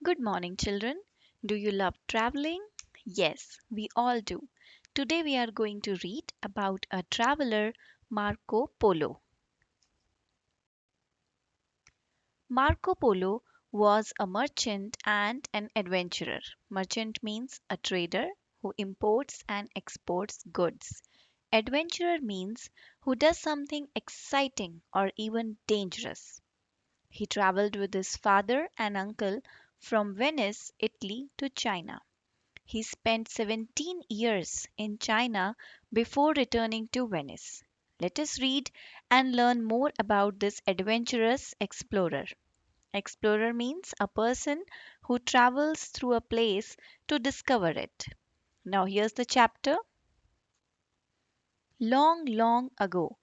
Good morning, children. Do you love traveling? Yes, we all do. Today we are going to read about a traveler, Marco Polo. Marco Polo was a merchant and an adventurer. Merchant means a trader who imports and exports goods. Adventurer means who does something exciting or even dangerous. He traveled with his father and uncle from Venice, Italy to China. He spent 17 years in China before returning to Venice. Let us read and learn more about this adventurous explorer. Explorer means a person who travels through a place to discover it. Now, here's the chapter. Long, long ago,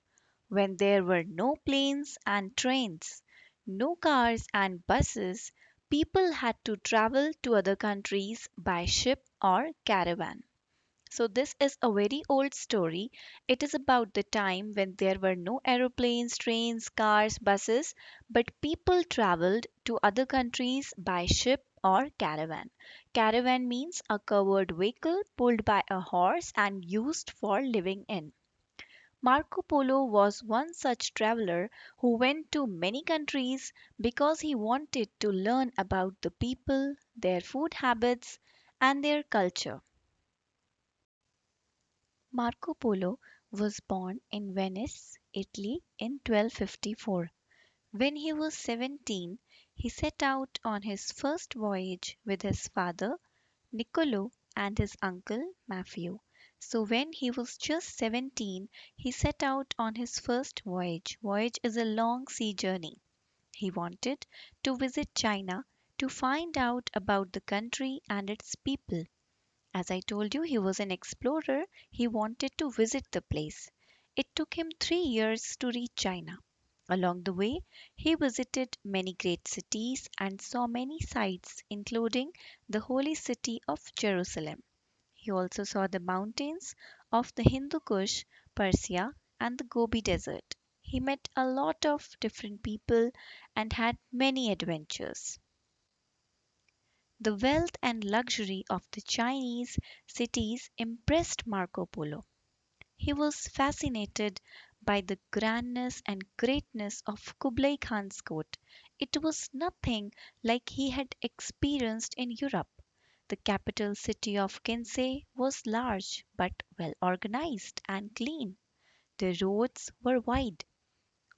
when there were no planes and trains, no cars and buses, people had to travel to other countries by ship or caravan. So, this is a very old story. It is about the time when there were no aeroplanes, trains, cars, buses, but people traveled to other countries by ship or caravan. Caravan means a covered vehicle pulled by a horse and used for living in. Marco Polo was one such traveler who went to many countries because he wanted to learn about the people, their food habits, and their culture. Marco Polo was born in Venice, Italy in 1254. When he was 17, he set out on his first voyage with his father, Niccolo, and his uncle, Maffeo. So when he was just 17, he set out on his first voyage. Voyage is a long sea journey. He wanted to visit China to find out about the country and its people. As I told you, he was an explorer. He wanted to visit the place. It took him 3 years to reach China. Along the way, he visited many great cities and saw many sights, including the holy city of Jerusalem. He also saw the mountains of the Hindu Kush, Persia, and the Gobi Desert. He met a lot of different people and had many adventures. The wealth and luxury of the Chinese cities impressed Marco Polo. He was fascinated by the grandness and greatness of Kublai Khan's court. It was nothing like he had experienced in Europe. The capital city of Kinsay was large but well organized and clean. The roads were wide.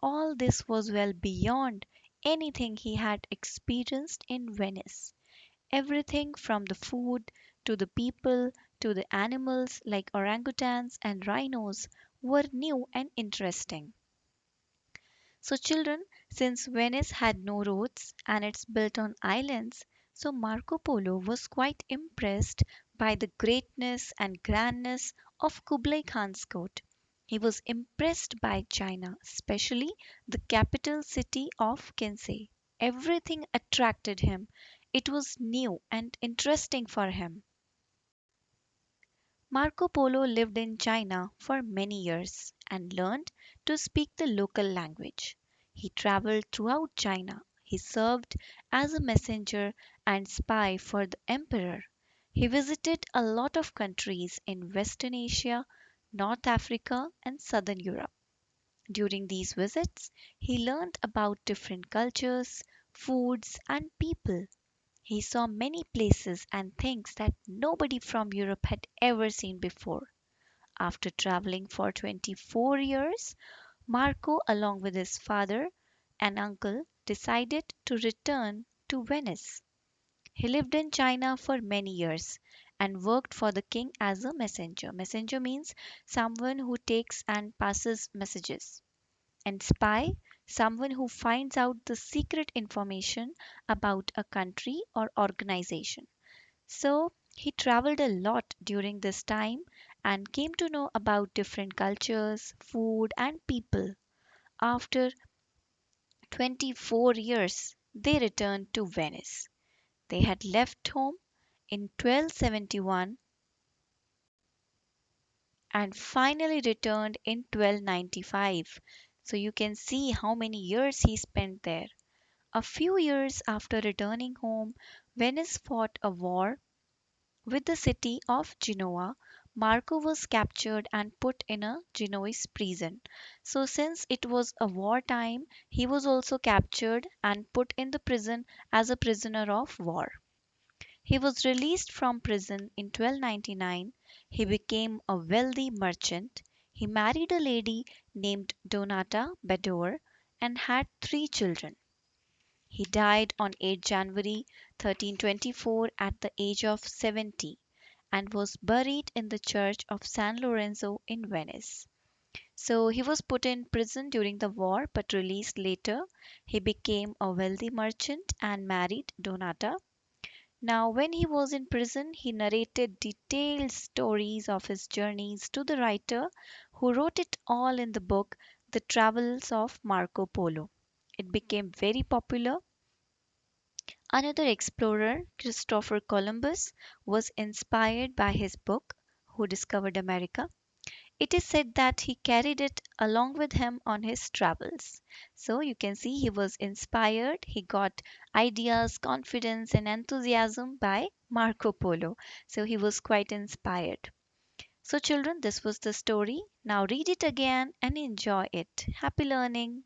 All this was well beyond anything he had experienced in Venice. Everything from the food to the people to the animals like orangutans and rhinos were new and interesting. So, children, since Venice had no roads and it's built on islands, so Marco Polo was quite impressed by the greatness and grandness of Kublai Khan's court. He was impressed by China, especially the capital city of Kinsay. Everything attracted him. It was new and interesting for him. Marco Polo lived in China for many years and learned to speak the local language. He traveled throughout China. He served as a messenger and spy for the emperor. He visited a lot of countries in Western Asia, North Africa, and Southern Europe. During these visits, he learned about different cultures, foods, and people. He saw many places and things that nobody from Europe had ever seen before. After traveling for 24 years, Marco, along with his father and uncle, decided to return to Venice. He lived in China for many years and worked for the king as a messenger. Messenger means someone who takes and passes messages. And spy, someone who finds out the secret information about a country or organization. So he traveled a lot during this time and came to know about different cultures, food, and people. After 24 years, they returned to Venice. They had left home in 1271 and finally returned in 1295. So you can see how many years he spent there. A few years after returning home, Venice fought a war with the city of Genoa. Marco was captured and put in a Genoese prison. So, since it was a wartime, he was also captured and put in the prison as a prisoner of war. He was released from prison in 1299. He became a wealthy merchant. He married a lady named Donata Bedore and had three children. He died on 8 January 1324 at the age of 70 and was buried in the church of San Lorenzo in Venice. So he was put in prison during the war but released later. He became a wealthy merchant and married Donata. Now, when he was in prison, he narrated detailed stories of his journeys to the writer who wrote it all in the book, The Travels of Marco Polo. It became very popular. Another explorer, Christopher Columbus, was inspired by his book, Who Discovered America. It is said that he carried it along with him on his travels. So you can see he was inspired, he got ideas, confidence, and enthusiasm by Marco Polo. So he was quite inspired. So, children, this was the story. Now read it again and enjoy it. Happy learning!